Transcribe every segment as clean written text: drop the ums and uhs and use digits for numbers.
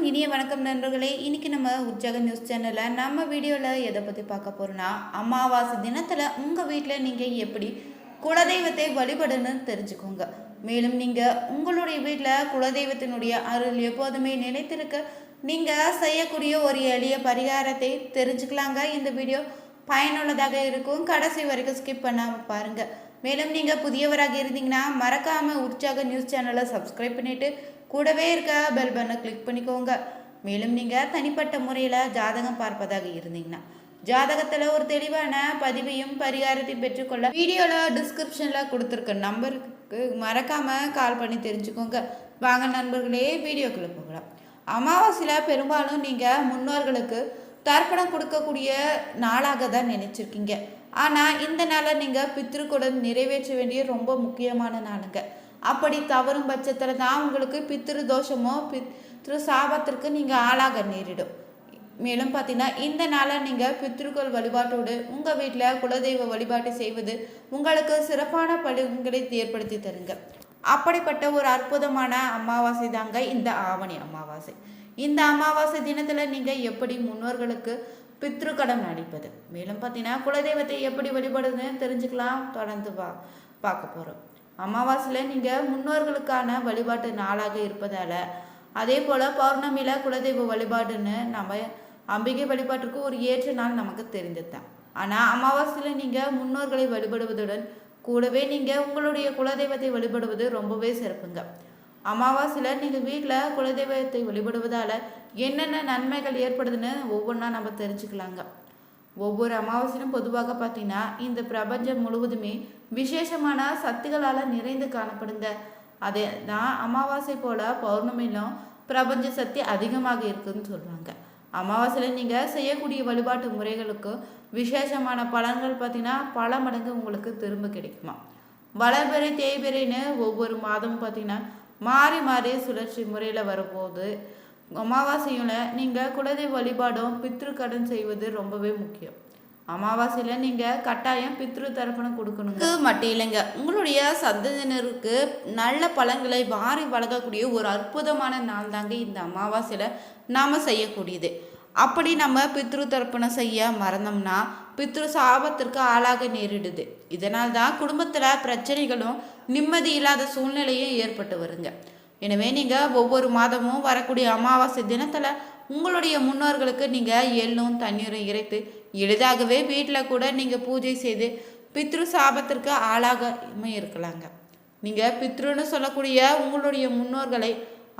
இனிய வணக்கம் நண்பர்களே. இன்னைக்கு நம்ம உற்சாக நியூஸ் சேனலில் நம்ம வீடியோவில் எதை பற்றி பார்க்க போகிறோன்னா, அமாவாசை தினத்தில் உங்கள் வீட்டில் நீங்கள் எப்படி குலதெய்வத்தை வழிபடுன்னு தெரிஞ்சுக்கோங்க. மேலும் நீங்கள் உங்களுடைய வீட்டில் குலதெய்வத்தினுடைய அருள் எப்போதுமே நிலைத்திருக்க நீங்கள் செய்யக்கூடிய ஒரு எளிய பரிகாரத்தை தெரிஞ்சுக்கலாங்க. இந்த வீடியோ பயனுள்ளதாக இருக்கும். கடைசி வரைக்கும் ஸ்கிப் பண்ணாமல் பாருங்கள். மேலும் நீங்கள் புதியவராக இருந்தீங்கன்னா மறக்காமல் உற்சாக நியூஸ் சேனலை சப்ஸ்கிரைப் பண்ணிவிட்டு கூடவே இருக்க பெல் பட்டனை கிளிக் பண்ணிக்கோங்க. மேலும் நீங்கள் தனிப்பட்ட முறையில் ஜாதகம் பார்ப்பதாக இருந்தீங்கன்னா ஜாதகத்தில் ஒரு தெளிவான பதிவையும் பரிகாரத்தையும் பெற்றுக்கொள்ள வீடியோவில் டிஸ்கிரிப்ஷனில் கொடுத்துருக்க நம்பருக்கு மறக்காமல் கால் பண்ணி தெரிஞ்சுக்கோங்க. வாங்க நண்பர்களே, வீடியோக்குள்ளே போகலாம். அமாவாசையில் பெரும்பாலும் நீங்கள் முன்னோர்களுக்கு தர்ப்பணம் கொடுக்கக்கூடிய நாளாக தான் நினைச்சிருக்கீங்க. ஆனால் இந்த நாளை நீங்கள் பித்ருக்குடன் நிறைவேற்ற வேண்டிய ரொம்ப முக்கியமான நாளுங்க. அப்படி தவறும் பட்சத்தில் தான் உங்களுக்கு பித்ரு தோஷமோ பித்ரு சாபத்திற்கு நீங்கள் ஆளாக நேரிடும். மேலும் பார்த்தீங்கன்னா இந்த நாளை நீங்கள் பித்ருக்கள் வழிபாட்டோடு உங்கள் வீட்டில் குலதெய்வ வழிபாட்டை செய்வது உங்களுக்கு சிறப்பான பலன்களை ஏற்படுத்தி தருங்க. அப்படிப்பட்ட ஒரு அற்புதமான அமாவாசை தாங்க இந்த ஆவணி அமாவாசை. இந்த அமாவாசை தினத்தில் நீங்கள் எப்படி முன்னோர்களுக்கு பித்ரு கடன் அளிப்பது, மேலும் பார்த்தீங்கன்னா குலதெய்வத்தை எப்படி வழிபடுதுன்னு தெரிஞ்சுக்கலாம். தொடர்ந்து பார்க்க போகிறோம். அமாவாசையில் நீங்கள் முன்னோர்களுக்கான வழிபாட்டு நாளாக இருப்பதால், அதே போல் பௌர்ணமியில் குலதெய்வ வழிபாடுன்னு நம்ம அம்பிகை வழிபாட்டுக்கு ஒரு ஏற்ற நாள் நமக்கு தெரிந்தது தான். ஆனால் அமாவாசையில் நீங்கள் முன்னோர்களை வழிபடுவதுடன் கூடவே நீங்கள் உங்களுடைய குலதெய்வத்தை வழிபடுவது ரொம்பவே சிறப்புங்க. அமாவாசையில் நீங்கள் வீட்டில் குலதெய்வத்தை வழிபடுவதால் என்னென்ன நன்மைகள் ஏற்படுதுன்னு ஒவ்வொன்றா நம்ம தெரிஞ்சுக்கலாங்க. ஒவ்வொரு அமாவாசையும் பொதுவாக பார்த்தீங்கன்னா இந்த பிரபஞ்சம் முழுவதுமே விசேஷமான சக்திகளால் நிறைந்து காணப்படுங்க. அதே தான் அமாவாசை போல் பௌர்ணமியிலும் பிரபஞ்ச சக்தி அதிகமாக இருக்குதுன்னு சொல்கிறாங்க. அமாவாசையில் நீங்கள் செய்யக்கூடிய வழிபாட்டு முறைகளுக்கு விசேஷமான பலன்கள் பார்த்தீங்கன்னா பல மடங்கு உங்களுக்கு திரும்ப கிடைக்குமா. வளர்பிறை தேய்பிறைன்னு ஒவ்வொரு மாதமும் பார்த்தீங்கன்னா மாறி மாறி சுழற்சி முறையில் வரும்போது அமாவாசையில் நீங்கள் குலதெய்வ வழிபாடும் பித்ரு கடன் செய்வது ரொம்பவே முக்கியம். அமாவாசையில் நீங்கள் கட்டாயம் பித்ரு தர்ப்பணம் கொடுக்கணுங்க. மட்டும் இல்லைங்க, உங்களுடைய சந்ததியினருக்கு நல்ல பலன்களை வாரி வழங்கக்கூடிய ஒரு அற்புதமான நாள் தாங்க இந்த அமாவாசையில் நாம் செய்யக்கூடியது. அப்படி நம்ம பித்ரு தர்ப்பணம் செய்ய மறந்தோம்னா பித்ரு சாபத்திற்கு ஆளாக நேரிடுது. இதனால் தான் குடும்பத்தில் பிரச்சனைகளும் நிம்மதி இல்லாத சூழ்நிலையும் ஏற்பட்டு வருங்க. எனவே நீங்கள் ஒவ்வொரு மாதமும் வரக்கூடிய அமாவாசை தினத்தில் உங்களுடைய முன்னோர்களுக்கு நீங்கள் எள்ளும் தண்ணீரும் இறைத்து எளிதாகவே வீட்டில் கூட நீங்கள் பூஜை செய்து பித்ரு சாபத்திற்கு ஆளாகாம இருக்கலாங்க. நீங்கள் பித்ருன்னு சொல்லக்கூடிய உங்களுடைய முன்னோர்களை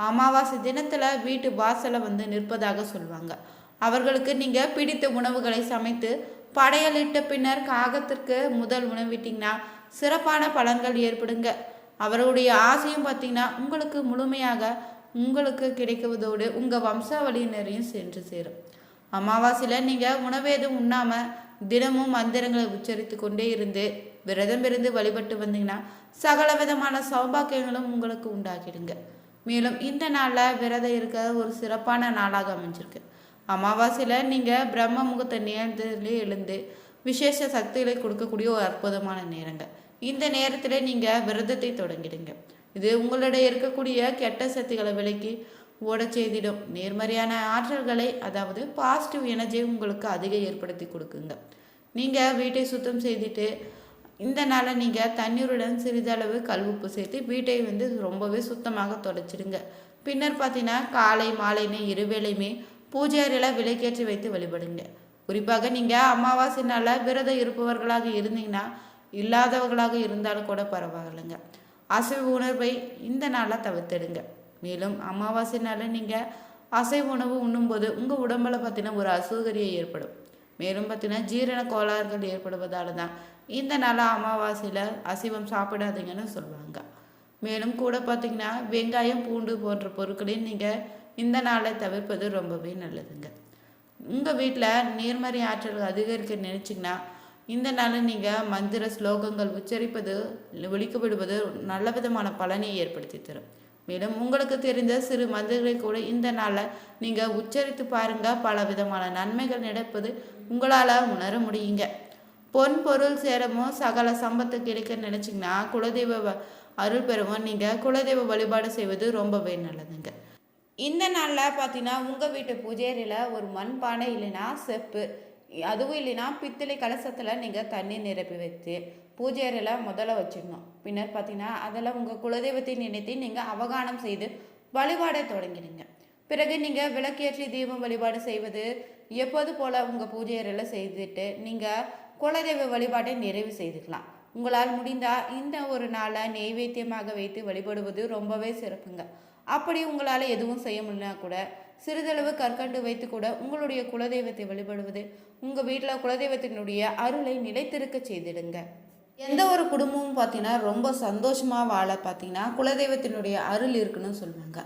அமாவாசை தினத்தில் வீட்டு வாசலை நிற்பதாக சொல்லுவாங்க. அவர்களுக்கு நீங்கள் பிடித்த உணவுகளை சமைத்து படையலிட்ட பின்னர் காகத்திற்கு முதல் உணவிட்டிங்கன்னா சிறப்பான பலன்கள் ஏற்படுங்க. அவருடைய ஆசையும் பார்த்தீங்கன்னா உங்களுக்கு முழுமையாக உங்களுக்கு கிடைக்குவதோடு உங்கள் வம்சாவளியினரையும் சென்று சேரும். அமாவாசையில் நீங்கள் உணவேதும் உண்ணாமல் தினமும் மந்திரங்களை உச்சரித்து கொண்டே இருந்து விரதம் இருந்து வழிபட்டு வந்தீங்கன்னா சகல விதமான சௌபாக்கியங்களும் உங்களுக்கு உண்டாக்கிடுங்க. மேலும் இந்த நாளில் விரதம் இருக்க ஒரு சிறப்பான நாளாக அமைஞ்சிருக்கு. அமாவாசையில் நீங்கள் பிரம்ம முகூர்த்த நேரத்திலே எழுந்து விசேஷ சக்திகளை கொடுக்கக்கூடிய ஒரு அற்புதமான நேரங்க. இந்த நேரத்தில் நீங்கள் விரதத்தை தொடங்கிடுங்க. இது உங்களிடையே இருக்கக்கூடிய கெட்ட சக்திகளை விலக்கி ஓட செய்திடும். நேர்மறையான ஆற்றல்களை, அதாவது பாசிட்டிவ் எனர்ஜியை உங்களுக்கு அதிக ஏற்படுத்தி கொடுக்குங்க. நீங்கள் வீட்டை சுத்தம் செய்துட்டு இந்த நாளை நீங்கள் தண்ணீருடன் சிறிதளவு கல்வுப்பு சேர்த்து வீட்டை ரொம்பவே சுத்தமாக தொடச்சிடுங்க. பின்னர் பார்த்தீங்கன்னா காலை மாலைன்னு இருவேளையுமே பூஜை அறையில் விளக்கேற்றி வைத்து வழிபடுங்க. குறிப்பாக நீங்கள் அமாவாசை நாளில் விரதம் இருப்பவர்களாக இருந்தீங்கன்னா இல்லாதவர்களாக இருந்தாலும் கூட பரவாயில்லைங்க, அசைவ உணர்வை இந்த நாளில் தவிர்த்திடுங்க. மேலும் அமாவாசை நாளில் நீங்கள் அசைவ உணவு உண்ணும்போது உங்கள் உடம்பில் பார்த்தீங்கன்னா ஒரு அசௌகரியம் ஏற்படும். மேலும் பார்த்தீங்கன்னா ஜீரண கோளாறுகள் ஏற்படுவதால தான் இந்த நாளில் அமாவாசையில் அசைவம் சாப்பிடாதீங்கன்னு சொல்லுவாங்க. மேலும் கூட பார்த்தீங்கன்னா வெங்காயம் பூண்டு போன்ற பொருட்களையும் நீங்கள் இந்த நாளை தவிர்ப்பது ரொம்பவே நல்லதுங்க. உங்கள் வீட்டில் நேர்மறை ஆற்றல் அதிகரிக்க நினச்சிங்கன்னா இந்த நாளில் நீங்கள் மந்திர ஸ்லோகங்கள் உச்சரிப்பது ஒழிக்கப்படுவது நல்ல விதமான பலனை ஏற்படுத்தி தரும். மேலும் உங்களுக்கு தெரிந்த சிறு மந்திரங்களை கூட இந்த நாளில் நீங்கள் உச்சரித்து பாருங்கள். பல விதமான நன்மைகள் நடப்பது உங்களால் உணர முடியுங்க. பொன் பொருள் சேரமும் சகல சம்பத்து கிடைக்க நினச்சிங்கன்னா குலதெய்வ அருள் பெறவும் நீங்கள் குலதெய்வ வழிபாடு செய்வது ரொம்பவே நல்லதுங்க. இந்த நாளில் பார்த்தீங்கன்னா உங்கள் வீட்டு பூஜை அறையில் ஒரு மண்பானை இல்லைன்னா செப்பு, அதுவும் இல்லைன்னா பித்தளை கலசத்தில் நீங்கள் தண்ணி நிரப்பி வைத்து பூஜை அறையில் முதல்ல வச்சிடணும். பின்னர் பார்த்தீங்கன்னா அதில் உங்கள் குலதெய்வத்தை நினைத்து நீங்கள் அவகானம் செய்து வழிபாடை தொடங்கிடுங்க. பிறகு நீங்கள் விளக்கேற்றி தீபம் வழிபாடு செய்வது எப்போது போல் உங்கள் பூஜை அறையில் செய்துட்டு நீங்கள் குலதெய்வ வழிபாட்டை நிறைவு செய்துக்கலாம். உங்களால் முடிந்தால் இந்த ஒரு நாளை நெய்வேத்தியமாக வைத்து வழிபடுவது ரொம்பவே சிறப்புங்க. அப்படி உங்களால் எதுவும் செய்ய முடியலனா கூட சிறிதளவு கற்கண்டு வைத்து கூட உங்களுடைய குலதெய்வத்தை வழிபடுவது உங்கள் வீட்டில் குலதெய்வத்தினுடைய அருளை நிலைத்திருக்க செய்திடுங்க. எந்த ஒரு குடும்பமும் பார்த்தீங்கன்னா ரொம்ப சந்தோஷமாக வாழ பார்த்தீங்கன்னா குலதெய்வத்தினுடைய அருள் இருக்குன்னு சொல்லுவாங்க.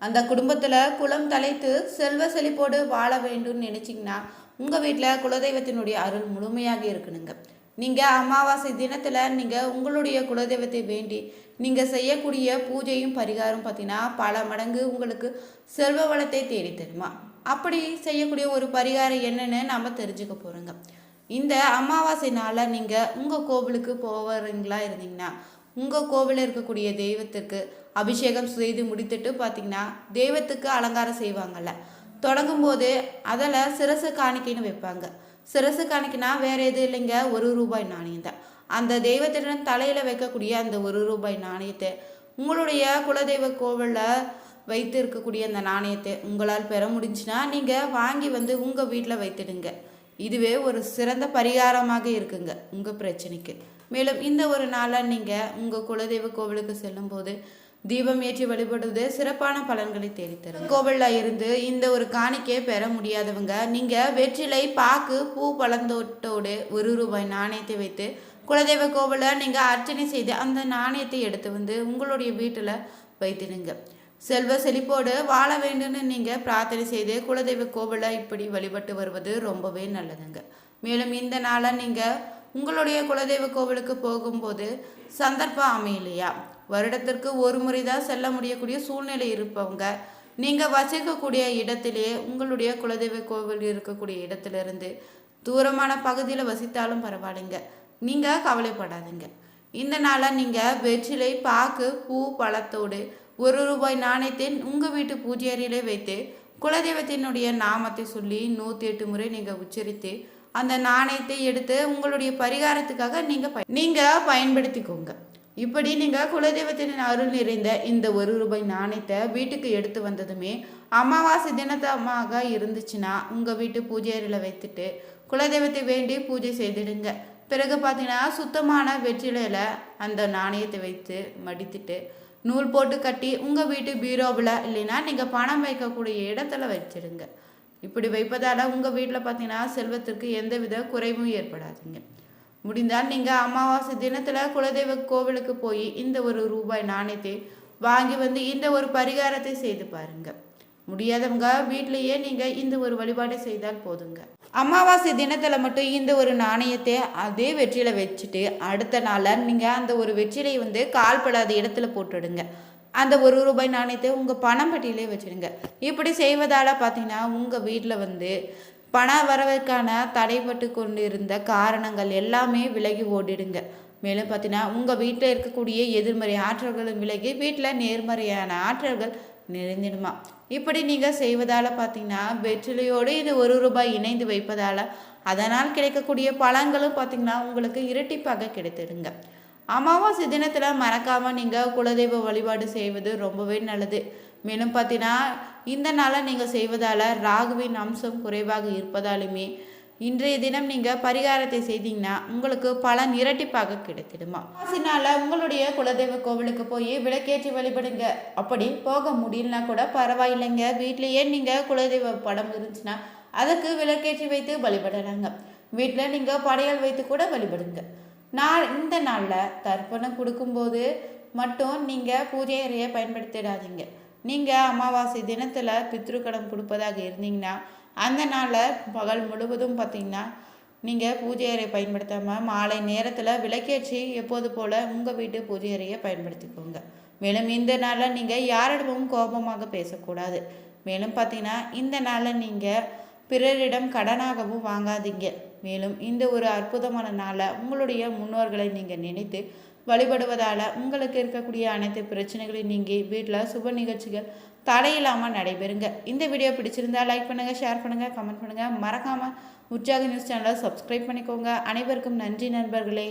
அந்த குடும்பத்தில் குலம் தலைத்து செல்வ செழிப்போடு வாழ வேண்டும்னு நினச்சிங்கன்னா உங்கள் வீட்டில் குலதெய்வத்தினுடைய அருள் முழுமையாக இருக்கணுங்க. நீங்கள் அமாவாசை தினத்தில் நீங்கள் உங்களுடைய குலதெய்வத்தை வேண்டி நீங்கள் செய்யக்கூடிய பூஜையும் பரிகாரம் பார்த்தீங்கன்னா பல மடங்கு உங்களுக்கு செல்வ வளத்தை தேடி தருமா. அப்படி செய்யக்கூடிய ஒரு பரிகாரம் என்னன்னு நம்ம தெரிஞ்சுக்க போகிறோங்க. இந்த அமாவாசை நாளில் நீங்கள் உங்கள் கோவிலுக்கு போவீங்களா இருந்தீங்கன்னா உங்கள் கோவிலில் இருக்கக்கூடிய தெய்வத்துக்கு அபிஷேகம் செய்து முடித்துட்டு பார்த்தீங்கன்னா தெய்வத்துக்கு அலங்காரம் செய்வாங்கள்ல, தொடங்கும் போது அதில் சிரசு காணிக்கைன்னு வைப்பாங்க. சிரசு காணிக்கைனா வேறு எதுவும் இல்லைங்க, ₹1 நாணயம் தான். அந்த தெய்வத்திடம் தலையில் வைக்கக்கூடிய அந்த ₹1 நாணயத்தை உங்களுடைய குலதெய்வ கோவிலில் வைத்து இருக்கக்கூடிய அந்த நாணயத்தை உங்களால் பெற முடிஞ்சுன்னா நீங்கள் வாங்கி வந்து உங்கள் வீட்டில் வைத்துடுங்க. இதுவே ஒரு சிறந்த பரிகாரமாக இருக்குங்க உங்கள் பிரச்சனைக்கு. மேலும் இந்த ஒரு நாளில் நீங்கள் உங்கள் குலதெய்வ கோவிலுக்கு செல்லும்போது தீபம் ஏற்றி வழிபடுவது சிறப்பான பலன்களை தேடித்தரும். கோவிலில் இருந்து இந்த ஒரு காணிக்கையை பெற முடியாதவங்க நீங்கள் வெற்றிலை, பாக்கு, பூ, பழந்தோட்டோடு ₹1 நாணயத்தை வைத்து குலதெய்வ கோவிலில் நீங்கள் அர்ச்சனை செய்து அந்த நாணயத்தை எடுத்து வந்து உங்களுடைய வீட்டில் வைத்திடுங்க. செல்வ செழிப்போடு வாழ வேண்டும்னு நீங்கள் பிரார்த்தனை செய்து குலதெய்வ கோவிலில் இப்படி வழிபட்டு வருவது ரொம்பவே நல்லதுங்க. மேலும் இந்த நாளை நீங்கள் உங்களுடைய குலதெய்வ கோவிலுக்கு போகும்போது சந்தர்ப்பம் அமையலையா, வருடத்திற்கு ஒரு முறை தான் செல்ல முடியக்கூடிய சூழ்நிலை இருப்பவங்க நீங்கள் வசிக்கக்கூடிய இடத்திலே உங்களுடைய குலதெய்வ கோவில் இருக்கக்கூடிய இடத்துலேருந்து தூரமான பகுதியில் வசித்தாலும் பரவாயில்லைங்க, நீங்கள் கவலைப்படாதீங்க. இந்த நாளை நீங்கள் வெற்றிலை, பாக்கு, பூ, பழத்தோடு ₹1 நாணயத்தை உங்கள் வீட்டு பூஜை அறையிலே வைத்து குலதெய்வத்தினுடைய நாமத்தை சொல்லி 108 முறை நீங்கள் உச்சரித்து அந்த நாணயத்தை எடுத்து உங்களுடைய பரிகாரத்துக்காக நீங்கள் பயன்படுத்திக்கோங்க. இப்படி நீங்கள் குலதெய்வத்தின் அருள் நிறைந்த இந்த ₹1 நாணயத்தை வீட்டுக்கு எடுத்து வந்ததுமே அமாவாசை தினத்தமாக இருந்துச்சுன்னா உங்கள் வீட்டு பூஜை அறையில் வைத்துட்டு குலதெய்வத்தை வேண்டி பூஜை செய்திடுங்க. பிறகு பார்த்தீங்கன்னா சுத்தமான வெற்றிலையில் அந்த நாணயத்தை வைத்து மடித்துட்டு நூல் போட்டு கட்டி உங்கள் வீட்டு பீரோவில் இல்லைன்னா நீங்கள் பணம் வைக்கக்கூடிய இடத்துல வச்சிடுங்க. இப்படி வைப்பதால் உங்கள் வீட்டில் பார்த்தீங்கன்னா செல்வத்திற்கு எந்தவித குறைவும் ஏற்படாதுங்க. முடிந்தால் நீங்கள் அமாவாசை தினத்தில் குலதெய்வ கோவிலுக்கு போய் இந்த ₹1 நாணயத்தை வாங்கி வந்து இந்த ஒரு பரிகாரத்தை செய்து பாருங்கள். முடியாதவங்க வீட்டிலையே நீங்கள் இந்த ஒரு வழிபாட்டை செய்தால் போதுங்க. அமாவாசை தினத்தில் மட்டும் இந்த ஒரு நாணயத்தை அதே வெற்றியில் வச்சுட்டு அடுத்த நாளில் நீங்கள் அந்த ஒரு வெற்றிலை வந்து கால்படாத இடத்துல போட்டுடுங்க. அந்த ₹1 நாணயத்தை உங்கள் பணம் பட்டியலே வச்சுடுங்க. இப்படி செய்வதால் பார்த்தீங்கன்னா உங்கள் வீட்டில் வந்து பண வரவுக்கான தடைப்பட்டு கொண்டு இருந்த காரணங்கள் எல்லாமே விலகி ஓடிடுங்க. மேலும் பார்த்தீங்கன்னா உங்கள் வீட்டில் இருக்கக்கூடிய எதிர்மறை ஆற்றல்களும் விலகி வீட்டில் நேர்மறையான ஆற்றல்கள் நிறைந்திடுமா. இப்படி நீங்கள் செய்வதால் பார்த்தீங்கன்னா வெற்றிலையோடு இது ₹1 இணைந்து வைப்பதால் அதனால் கிடைக்கக்கூடிய பலன்களும் பார்த்தீங்கன்னா உங்களுக்கு இரட்டிப்பாக கிடைத்திடுங்க. அமாவாசை தினத்தில் மறக்காமல் நீங்கள் குலதெய்வ வழிபாடு செய்வது ரொம்பவே நல்லது. மேலும் பார்த்தீங்கன்னா இந்த நாளை நீங்கள் செய்வதால் ராகுவின் அம்சம் குறைவாக இருப்பதாலுமே இன்றைய தினம் நீங்கள் பரிகாரத்தை செய்தீங்கன்னா உங்களுக்கு பலன் இரட்டிப்பாக கிடைத்திடுமா. அமாவாசைனால உங்களுடைய குலதெய்வ கோவிலுக்கு போய் விளக்கேற்றி வழிபடுங்க. அப்படி போக முடியலனா கூட பரவாயில்லைங்க, வீட்லேயே நீங்கள் குலதெய்வ படம் இருந்துச்சுன்னா அதுக்கு விளக்கேற்றி வைத்து வழிபடலாங்க. வீட்டில் நீங்கள் படையல் வைத்து கூட வழிபடுங்க. இந்த நாளில் தர்ப்பணம் கொடுக்கும்போது மட்டும் நீங்கள் பூஜை அறையை பயன்படுத்திடாதீங்க. நீங்கள் அமாவாசை தினத்தில் பித்ருக்கடம் கொடுப்பதாக இருந்தீங்கன்னா அந்த நாளில் பகல் முழுவதும் பார்த்திங்கன்னா நீங்கள் பூஜை அறையை பயன்படுத்தாமல் மாலை நேரத்தில் விளக்கேற்றி எப்போது போல் உங்கள் வீட்டு பூஜை அறையை பயன்படுத்திக்கோங்க. மேலும் இந்த நாளில் நீங்கள் யாரிடமும் கோபமாக பேசக்கூடாது. மேலும் பார்த்திங்கன்னா இந்த நாளில் நீங்கள் பிறரிடம் கடனாகவும் வாங்காதீங்க. மேலும் இந்த ஒரு அற்புதமான நாளில் உங்களுடைய முன்னோர்களை நீங்கள் நினைத்து வழிபடுவதால் உங்களுக்கு இருக்கக்கூடிய அனைத்து பிரச்சனைகளையும் நீங்கி வீட்டில் சுப நிகழ்ச்சிகள் தடையில்லாமல் நடைபெறுங்க. இந்த வீடியோ பிடிச்சிருந்தா லைக் பண்ணுங்கள், ஷேர் பண்ணுங்கள், கமெண்ட் பண்ணுங்கள். மறக்காமல் உற்சாக நியூஸ் சேனலை சப்ஸ்கிரைப் பண்ணிக்கோங்க. அனைவருக்கும் நன்றி நண்பர்களே.